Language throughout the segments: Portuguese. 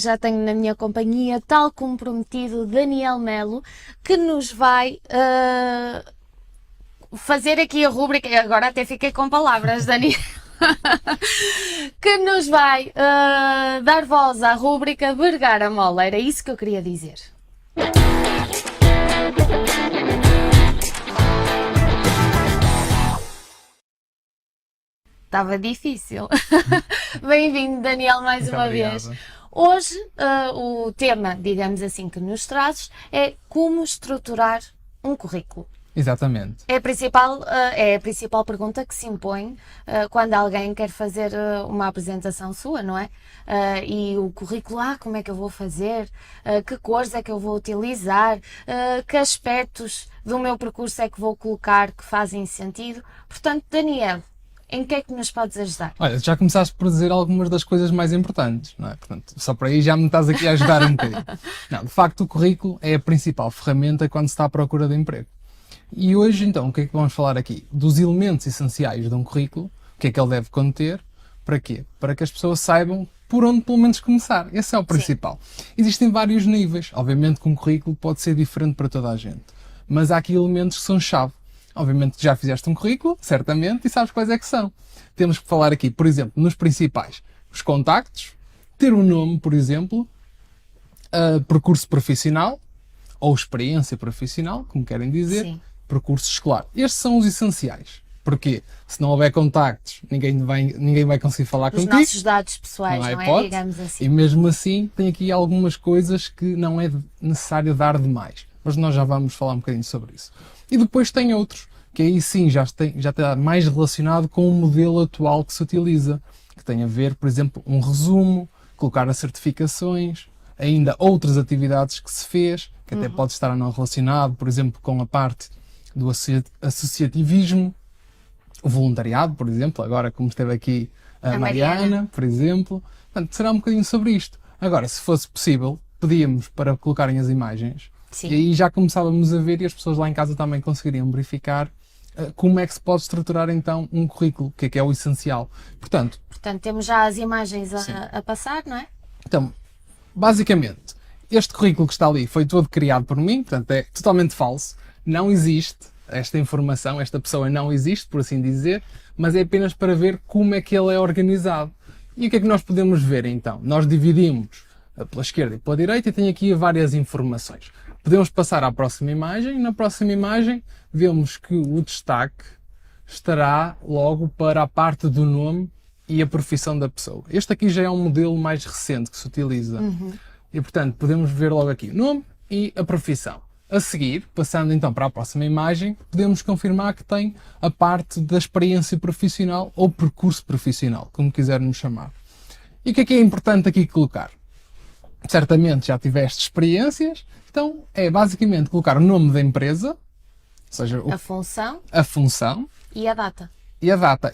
já tenho na minha companhia, tal como prometido, Daniel Melo, que nos vai fazer aqui a rúbrica. Agora até fiquei com palavras, Daniel. Que nos vai dar voz à rúbrica Vergar a Mola. Era isso que eu queria dizer. Estava difícil. Bem-vindo, Daniel, mais Muito uma obrigado. vez. Hoje, o tema, digamos assim, que nos trazes é como estruturar um currículo. Exatamente. É a principal pergunta que se impõe quando alguém quer fazer uma apresentação sua, não é? E o currículo, como é que eu vou fazer? Que cores é que eu vou utilizar? Que aspectos do meu percurso é que vou colocar que fazem sentido? Portanto, Daniel, em que é que nos podes ajudar? Olha, já começaste por dizer algumas das coisas mais importantes, não é? Portanto, só por aí já me estás aqui a ajudar um bocadinho. Não, de facto, o currículo é a principal ferramenta quando se está à procura de emprego. E hoje, então, o que é que vamos falar aqui? Dos elementos essenciais de um currículo, o que é que ele deve conter, para quê? Para que as pessoas saibam por onde pelo menos começar. Esse é o principal. Sim. Existem vários níveis. Obviamente que um currículo pode ser diferente para toda a gente. Mas há aqui elementos que são chave. Obviamente que já fizeste um currículo, certamente, e sabes quais é que são. Temos que falar aqui, por exemplo, nos principais. Os contactos, ter um nome, por exemplo, percurso profissional, ou experiência profissional, como querem dizer, Sim. Percurso escolar. Estes são os essenciais. Porquê? Se não houver contactos, ninguém vai conseguir falar Os contigo. nossos dados pessoais, não é? Digamos assim. E mesmo assim, tem aqui algumas coisas que não é necessário dar demais. Mas nós já vamos falar um bocadinho sobre isso. E depois tem outros, que aí sim já está mais relacionado com o modelo atual que se utiliza, que tem a ver, por exemplo, um resumo, colocar as certificações, ainda outras atividades que se fez, que até pode estar ou não relacionado, por exemplo, com a parte do associativismo, o voluntariado, por exemplo, agora como esteve aqui a Mariana, por exemplo. Portanto, será um bocadinho sobre isto. Agora, se fosse possível, pedíamos para colocarem as imagens. Sim. E aí já começávamos a ver e as pessoas lá em casa também conseguiriam verificar como é que se pode estruturar então um currículo, que é o essencial. Portanto, temos já as imagens a passar, não é? Então, basicamente, este currículo que está ali foi todo criado por mim, portanto é totalmente falso. Não existe esta informação, esta pessoa não existe, por assim dizer, mas é apenas para ver como é que ele é organizado. E o que é que nós podemos ver então? Nós dividimos pela esquerda e pela direita e tem aqui várias informações. Podemos passar à próxima imagem e na próxima imagem vemos que o destaque estará logo para a parte do nome e a profissão da pessoa. Este aqui já é um modelo mais recente que se utiliza. E portanto podemos ver logo aqui o nome e a profissão. A seguir, passando então para a próxima imagem, podemos confirmar que tem a parte da experiência profissional ou percurso profissional, como quisermos chamar. E o que é importante aqui colocar? Certamente já tiveste experiências, então é basicamente colocar o nome da empresa, ou seja, a função e a data.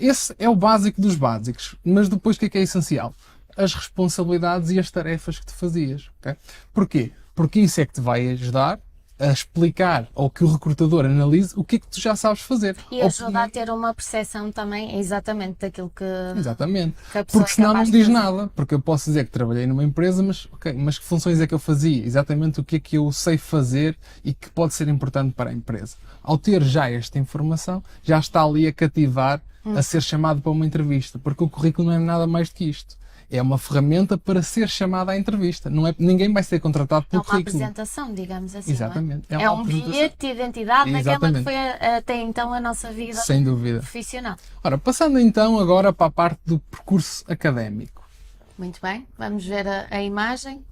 Esse é o básico dos básicos, mas depois o que é essencial? As responsabilidades e as tarefas que te fazias. Okay? Porquê? Porque isso é que te vai ajudar a explicar ou que o recrutador analise o que é que tu já sabes fazer. E ajuda a ter uma percepção também exatamente daquilo que, exatamente. Que a pessoa porque senão é não capaz diz de fazer. nada. Porque eu posso dizer que trabalhei numa empresa, mas mas que funções é que eu fazia? Exatamente o que é que eu sei fazer e que pode ser importante para a empresa. Ao ter já esta informação, já está ali a cativar a ser chamado para uma entrevista. Porque o currículo não é nada mais do que isto. É uma ferramenta para ser chamada à entrevista. Ninguém vai ser contratado pelo currículo. É uma apresentação, digamos assim. Exatamente. Não é? É um bilhete de identidade naquela que foi até então a nossa vida sem dúvida profissional. Ora, passando então agora para a parte do percurso académico. Muito bem, vamos ver a imagem.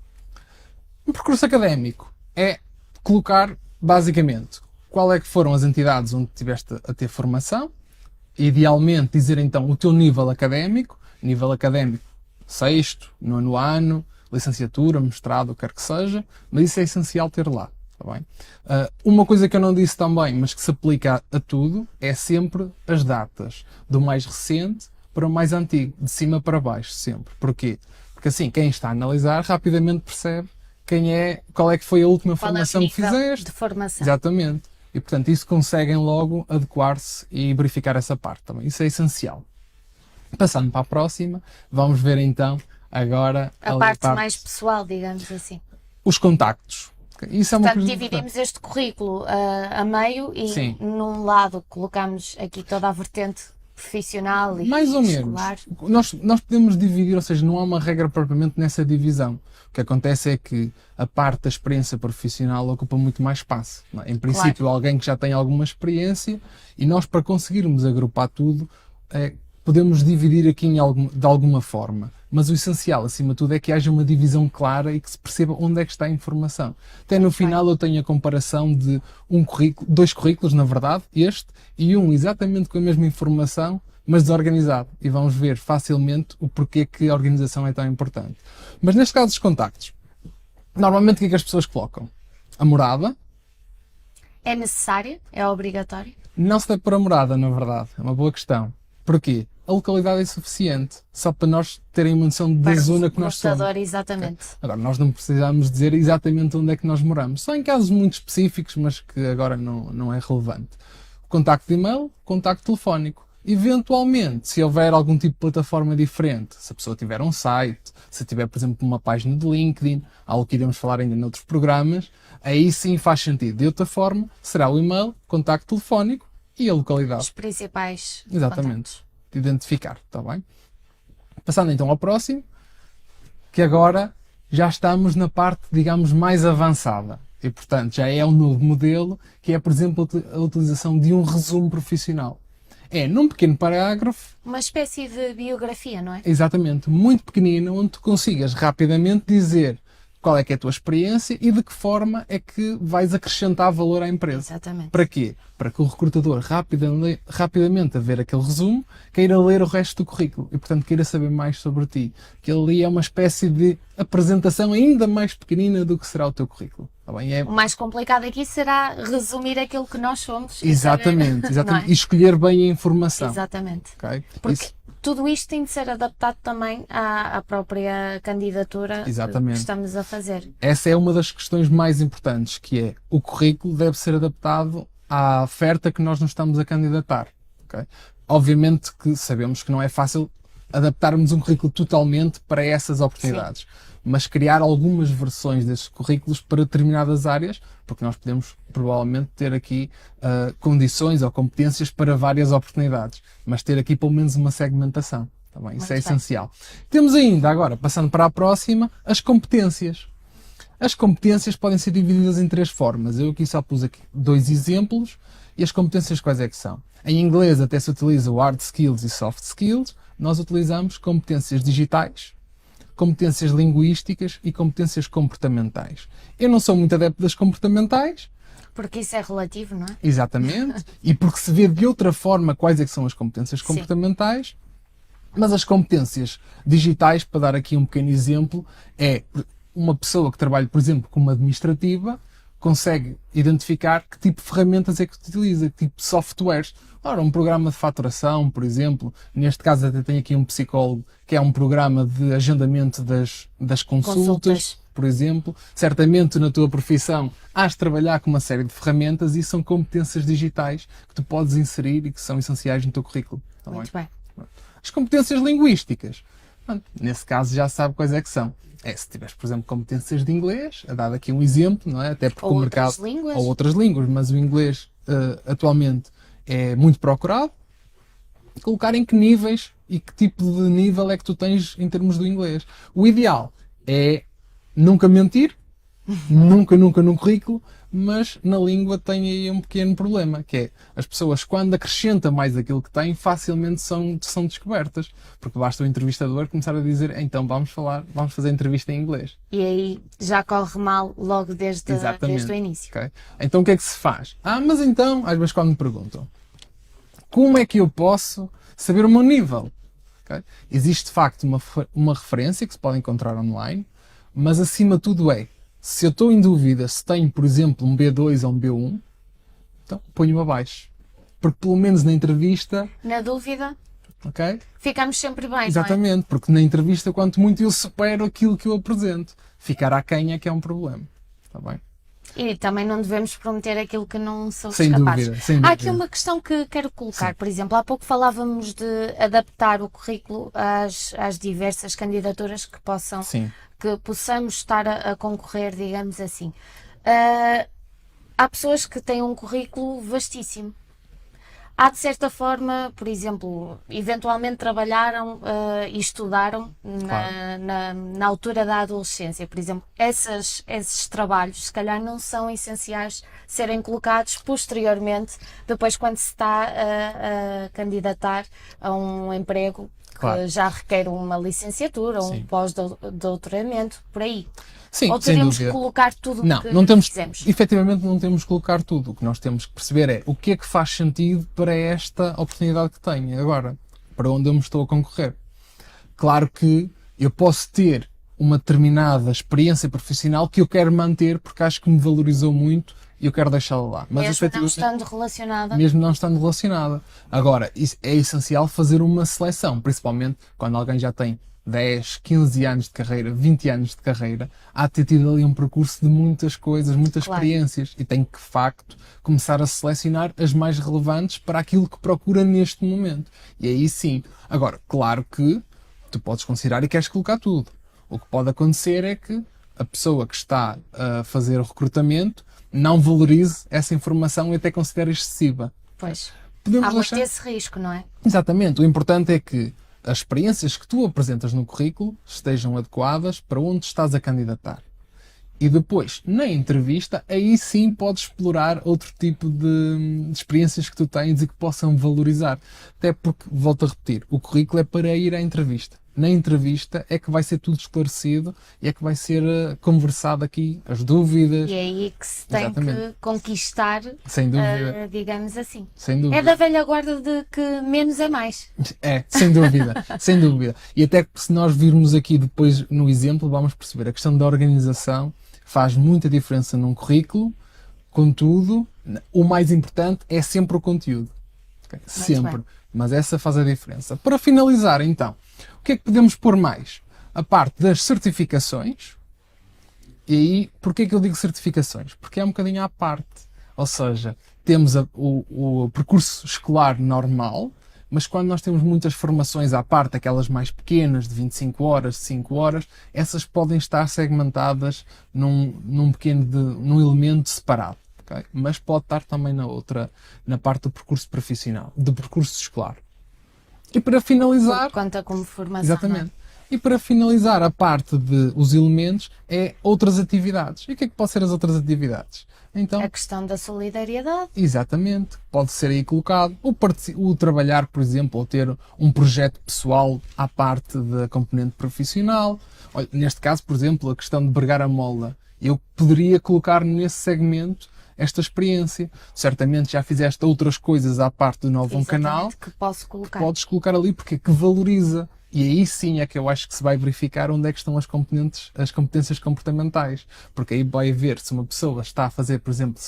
Um percurso académico é colocar, basicamente, qual é que foram as entidades onde estiveste a ter formação, idealmente dizer então o teu nível académico, sexto, nono ano, licenciatura, mestrado, o que quer que seja, mas isso é essencial ter lá, está bem? Uma coisa que eu não disse também, mas que se aplica a tudo, é sempre as datas, do mais recente para o mais antigo, de cima para baixo, sempre. Porquê? Porque assim, quem está a analisar rapidamente percebe qual é que foi a última formação que fizeste. De formação. Exatamente. E portanto, isso conseguem logo adequar-se e verificar essa parte também. Isso é essencial. Passando para a próxima, vamos ver então Agora, A ali parte mais pessoal, digamos assim. os contactos. Isso é uma Portanto, coisa dividimos este currículo a meio e Sim. num lado colocamos aqui toda a vertente profissional e mais ou menos. escolar. Nós podemos dividir, ou seja, não há uma regra propriamente nessa divisão. O que acontece é que a parte da experiência profissional ocupa muito mais espaço. Não é? Em princípio, alguém que já tem alguma experiência, e nós, para conseguirmos agrupar tudo, podemos dividir aqui de alguma forma. Mas o essencial, acima de tudo, é que haja uma divisão clara e que se perceba onde é que está a informação. Até no final eu tenho a comparação de dois currículos, na verdade, este, e um exatamente com a mesma informação, mas desorganizado. E vamos ver facilmente o porquê que a organização é tão importante. Mas neste caso dos contactos, normalmente o que é que as pessoas colocam? A morada. É necessário? É obrigatório? Não se deve pôr a morada, na verdade. É uma boa questão. Porquê? A localidade é suficiente, só para nós terem uma noção da zona que nós somos. Exatamente. Okay. Agora, nós não precisamos dizer exatamente onde é que nós moramos, só em casos muito específicos, mas que agora não é relevante. Contacto de e-mail, contacto telefónico. Eventualmente, se houver algum tipo de plataforma diferente, se a pessoa tiver um site, se tiver, por exemplo, uma página de LinkedIn, algo que iremos falar ainda noutros programas, aí sim faz sentido. De outra forma, será o e-mail, contacto telefónico e a localidade. Os principais Exatamente. contactos. De identificar, está bem? Passando então ao próximo, que agora já estamos na parte, digamos, mais avançada. E, portanto, já é um novo modelo, que é, por exemplo, a utilização de um resumo profissional. É num pequeno parágrafo. Uma espécie de biografia, não é? Exatamente, muito pequenino, onde tu consigas rapidamente dizer qual é que é a tua experiência e de que forma é que vais acrescentar valor à empresa. Exatamente. Para quê? Para que o recrutador, rapidamente a ver aquele resumo, queira ler o resto do currículo e, portanto, queira saber mais sobre ti. Que ali é uma espécie de apresentação ainda mais pequenina do que será o teu currículo. Tá bem? O mais complicado aqui será resumir aquilo que nós somos. Exatamente, É? E escolher bem a informação. Exatamente. Okay? Porque tudo isto tem de ser adaptado também à própria candidatura Exatamente. que estamos a fazer. Essa é uma das questões mais importantes, que é o currículo deve ser adaptado à oferta que nós nos estamos a candidatar. Okay? Obviamente que sabemos que não é fácil adaptarmos um currículo totalmente para essas oportunidades. Sim. Mas criar algumas versões desses currículos para determinadas áreas, porque nós podemos provavelmente ter aqui condições ou competências para várias oportunidades, mas ter aqui pelo menos uma segmentação. Tá bem? Isso é essencial. Temos ainda, agora, passando para a próxima, as competências. As competências podem ser divididas em 3 formas. Eu aqui só pus aqui 2 exemplos. E as competências quais é que são? Em inglês até se utiliza o hard skills e soft skills. Nós utilizamos competências digitais, competências linguísticas e competências comportamentais. Eu não sou muito adepto das comportamentais. Porque isso é relativo, não é? Exatamente. E porque se vê de outra forma quais é que são as competências comportamentais. Sim. Mas as competências digitais, para dar aqui um pequeno exemplo, é uma pessoa que trabalha, por exemplo, como administrativa, consegue identificar que tipo de ferramentas é que utiliza, que tipo de softwares. Ora, um programa de faturação, por exemplo, neste caso até tem aqui um psicólogo, que é um programa de agendamento das consultas, por exemplo. Certamente na tua profissão has de trabalhar com uma série de ferramentas e são competências digitais que tu podes inserir e que são essenciais no teu currículo. Tá Muito bem. As competências linguísticas, nesse caso já sabe quais é que são. Se tiveres, por exemplo, competências de inglês, a dar aqui um exemplo, não é? Até porque o mercado... Ou outras línguas, mas o inglês atualmente é muito procurado. Colocar em que níveis e que tipo de nível é que tu tens em termos do inglês. O ideal é nunca mentir, nunca num currículo, mas na língua tem aí um pequeno problema, que é as pessoas, quando acrescentam mais aquilo que têm, facilmente são descobertas, porque basta o entrevistador começar a dizer, então vamos fazer a entrevista em inglês. E aí já corre mal logo desde o início. Okay. Então o que é que se faz? Mas então, às vezes quando me perguntam, como é que eu posso saber o meu nível? Okay? Existe de facto uma referência que se pode encontrar online, mas acima de tudo se eu estou em dúvida se tenho, por exemplo, um B2 ou um B1, então ponho-o abaixo. Porque pelo menos na entrevista... Na dúvida, okay? Ficamos sempre bem, exatamente, não é? Porque na entrevista, quanto muito eu supero aquilo que eu apresento. Ficar aquém é que é um problema. Está bem? E também não devemos prometer aquilo que não somos Sem capazes. dúvida, sem Há dúvida. aqui uma questão que quero colocar. Sim. Por exemplo, há pouco falávamos de adaptar o currículo às diversas candidaturas Sim. que possamos estar a concorrer, digamos assim. Ah, há pessoas que têm um currículo vastíssimo. Há, de certa forma, por exemplo, eventualmente trabalharam e estudaram Claro. na altura da adolescência. Por exemplo, esses trabalhos, se calhar, não são essenciais serem colocados posteriormente, depois quando se está a candidatar a um emprego que Claro. já requer uma licenciatura, um Sim. pós-doutoramento, por aí. Sim, Ou sem teremos que dúvida. colocar tudo o Não, que não temos, fizemos. efetivamente não temos que colocar tudo. O que nós temos que perceber é o que é que faz sentido para esta oportunidade que tenho agora, para onde eu me estou a concorrer. Claro que eu posso ter uma determinada experiência profissional que eu quero manter porque acho que me valorizou muito e eu quero deixá-la lá. Mas Mesmo não efetivamente, estando relacionada. mesmo não estando relacionada. Agora, é essencial fazer uma seleção, principalmente quando alguém já tem 10, 15 anos de carreira, 20 anos de carreira, há de ter tido ali um percurso de muitas coisas, muitas Claro. experiências e tem que, de facto, começar a selecionar as mais relevantes para aquilo que procura neste momento. E aí sim. Agora, claro que tu podes considerar e queres colocar tudo. O que pode acontecer é que a pessoa que está a fazer o recrutamento não valorize essa informação e até considere excessiva. Pois. Podemos Há muito deixar... esse risco, não é? Exatamente. O importante é que as experiências que tu apresentas no currículo estejam adequadas para onde estás a candidatar. E depois, na entrevista, aí sim podes explorar outro tipo de experiências que tu tens e que possam valorizar. Até porque, volto a repetir, o currículo é para ir à entrevista. Na entrevista é que vai ser tudo esclarecido e é que vai ser conversado aqui as dúvidas. E é aí que se tem Exatamente. que conquistar, Sem dúvida. digamos assim. Sem dúvida. É da velha guarda de que menos é mais. É, sem dúvida, sem dúvida. E até que se nós virmos aqui depois no exemplo, vamos perceber a questão da organização faz muita diferença num currículo, contudo, o mais importante é sempre o conteúdo. Okay? Sempre. bem. Mas essa faz a diferença. Para finalizar, então, o que é que podemos pôr mais? A parte das certificações. E aí, porquê que eu digo certificações? Porque é um bocadinho à parte. Ou seja, temos o percurso escolar normal, mas quando nós temos muitas formações à parte, aquelas mais pequenas, de 25 horas, de 5 horas, essas podem estar segmentadas num elemento separado. Okay? Mas pode estar também na parte do percurso profissional, do percurso escolar. E para finalizar... Conta como formação. Exatamente. E para finalizar a parte de os elementos é outras atividades. E o que é que podem ser as outras atividades? Então, A questão da solidariedade. exatamente, pode ser aí colocado o trabalhar, por exemplo, ou ter um projeto pessoal à parte da componente profissional. Olha, neste caso, por exemplo, a questão de bregar a mola. Eu poderia colocar nesse segmento esta experiência. Certamente já fizeste outras coisas à parte do novo Exatamente, canal. que posso colocar. Podes colocar ali porque é que valoriza. E aí sim é que eu acho que se vai verificar onde é que estão as competências comportamentais. Porque aí vai ver se uma pessoa está a fazer, por exemplo,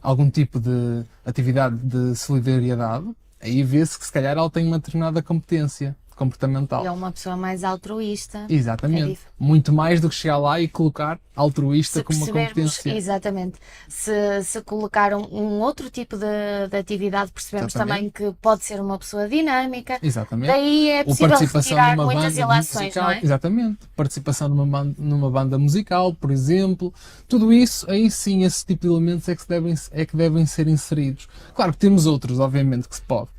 algum tipo de atividade de solidariedade, aí vê-se que se calhar ela tem uma determinada competência comportamental. É uma pessoa mais altruísta. Exatamente. É Muito mais do que chegar lá e colocar altruísta Se como uma percebermos, competência. exatamente, se colocar um outro tipo de atividade, percebemos Exatamente. também que pode ser uma pessoa dinâmica. Exatamente. Daí é Ou possível participação retirar numa muitas banda ilações, musical. não é? Exatamente. Participação numa banda musical, por exemplo. Tudo isso, aí sim, esse tipo de elementos é que devem ser inseridos. Claro que temos outros, obviamente, que se pode.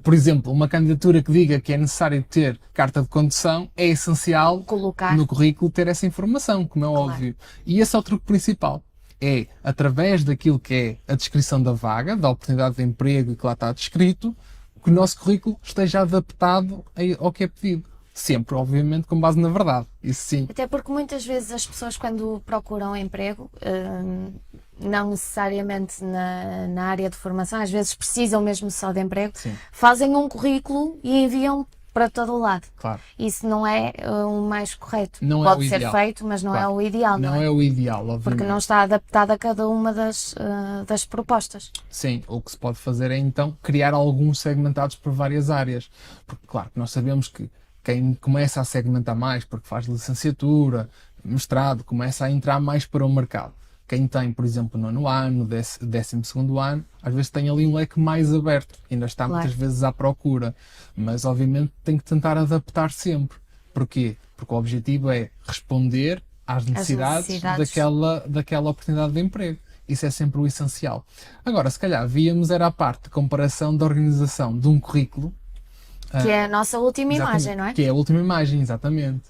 Por exemplo, uma candidatura que diga que é necessário ter carta de condução, é essencial Colocar. no currículo ter essa informação, como é óbvio. E esse é o truque principal. É, através daquilo que é a descrição da vaga, da oportunidade de emprego e que lá está descrito, que o nosso currículo esteja adaptado ao que é pedido. Sempre, obviamente, com base na verdade. Isso sim. Até porque muitas vezes as pessoas, quando procuram emprego, não necessariamente na área de formação, às vezes precisam mesmo só de emprego, Sim. fazem um currículo e enviam para todo o lado. Claro. Isso não é o mais correto. Não é Pode o ser ideal. feito, mas não Claro. é o ideal, não Não é? é o ideal, obviamente. Porque não está adaptado a cada uma das propostas. Sim, o que se pode fazer é então criar alguns segmentados por várias áreas. Porque, claro, nós sabemos que quem começa a segmentar mais, porque faz licenciatura, mestrado, começa a entrar mais para o mercado. quem tem, por exemplo, nono ano, 12º ano, às vezes tem ali um leque mais aberto, ainda está Claro. muitas vezes à procura, mas obviamente tem que tentar adaptar sempre. Porquê? Porque o objetivo é responder às necessidades daquela oportunidade de emprego. Isso é sempre o essencial. Agora, se calhar, víamos era a parte de comparação da organização de um currículo. Que é a nossa última imagem, não é? Que é a última imagem, exatamente.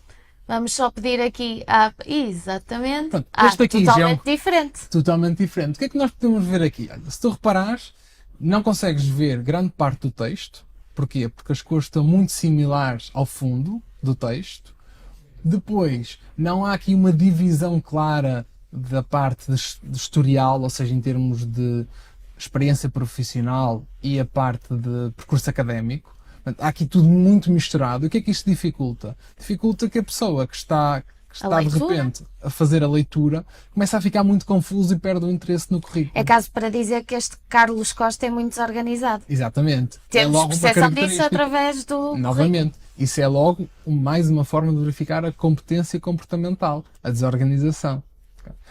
Vamos só pedir aqui exatamente. Pronto, este aqui já é totalmente diferente. Totalmente diferente. O que é que nós podemos ver aqui? Olha, se tu reparares, não consegues ver grande parte do texto. Porquê? Porque as cores estão muito similares ao fundo do texto. Depois, não há aqui uma divisão clara da parte de historial, ou seja, em termos de experiência profissional e a parte de percurso académico. Portanto, há aqui tudo muito misturado. E o que é que isto dificulta? Dificulta que a pessoa que está de repente a fazer a leitura começa a ficar muito confuso e perde o interesse no currículo. É caso para dizer que este Carlos Costa é muito desorganizado. Exatamente. Temos logo uma percepção disso característica. através do Novamente, isso é logo mais uma forma de verificar a competência comportamental, a desorganização.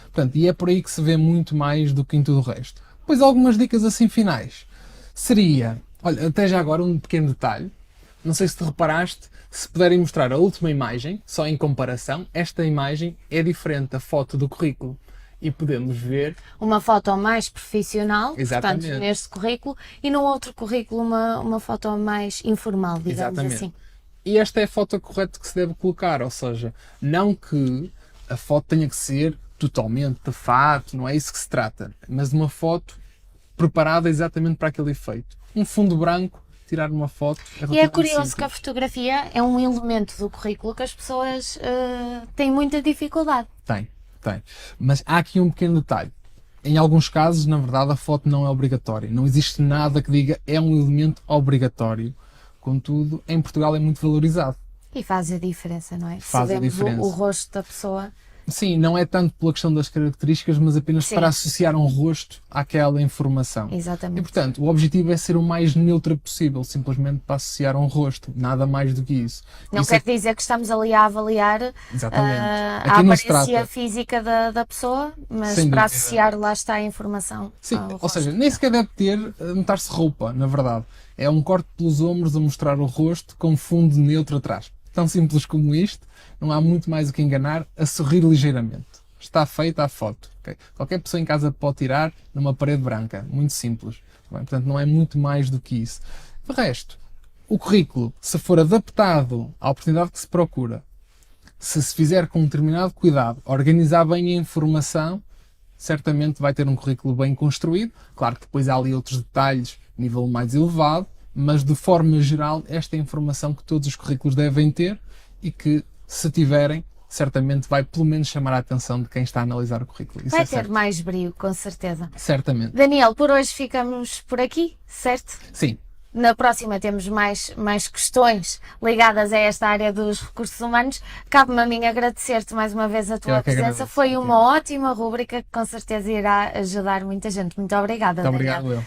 Portanto, e é por aí que se vê muito mais do que em tudo o resto. Depois algumas dicas assim finais. Seria, olha, até já agora um pequeno detalhe. Não sei se te reparaste, se puderem mostrar a última imagem, só em comparação, esta imagem é diferente da foto do currículo. E podemos ver uma foto mais profissional, Exatamente. portanto, neste currículo, e no outro currículo uma foto mais informal, digamos Exatamente. assim. E esta é a foto correta que se deve colocar, ou seja, não que a foto tenha que ser totalmente de fato, não é isso que se trata, mas de uma foto preparada exatamente para aquele efeito. Um fundo branco, tirar uma foto. E é curioso que a fotografia é um elemento do currículo que as pessoas têm muita dificuldade. Tem. Mas há aqui um pequeno detalhe. Em alguns casos, na verdade, a foto não é obrigatória. Não existe nada que diga é um elemento obrigatório. Contudo, em Portugal é muito valorizado. E faz a diferença, não é? Faz a diferença. O rosto da pessoa. Sim, não é tanto pela questão das características, mas apenas Sim. para associar um rosto àquela informação. Exatamente. E, portanto, o objetivo é ser o mais neutra possível, simplesmente para associar um rosto, nada mais do que isso. Não Isso quer dizer que estamos ali a avaliar Exatamente. a Aqui não se aparência trata. física da pessoa, mas Sem para dúvida. associar lá está a informação. Sim, ao ou rosto. seja, nem sequer deve notar-se roupa, na verdade. É um corte pelos ombros a mostrar o rosto com fundo neutro atrás. Tão simples como isto, não há muito mais o que enganar, a sorrir ligeiramente. Está feita a foto. Okay? Qualquer pessoa em casa pode tirar numa parede branca. Muito simples. Bem, portanto, não é muito mais do que isso. De resto, o currículo, se for adaptado à oportunidade que se procura, se fizer com um determinado cuidado, organizar bem a informação, certamente vai ter um currículo bem construído. Claro que depois há ali outros detalhes, nível mais elevado, mas de forma geral, esta é a informação que todos os currículos devem ter e que, se tiverem, certamente vai pelo menos chamar a atenção de quem está a analisar o currículo. Isso Vai é ter certo. mais brilho, com certeza. Certamente. Daniel, por hoje ficamos por aqui, certo? Sim. Na próxima temos mais questões ligadas a esta área dos recursos humanos. Cabe-me a mim agradecer-te mais uma vez a tua Eu que presença. agradeço. Foi uma ótima rúbrica que com certeza irá ajudar muita gente. Muito obrigada, Muito Daniel. obrigado, eu.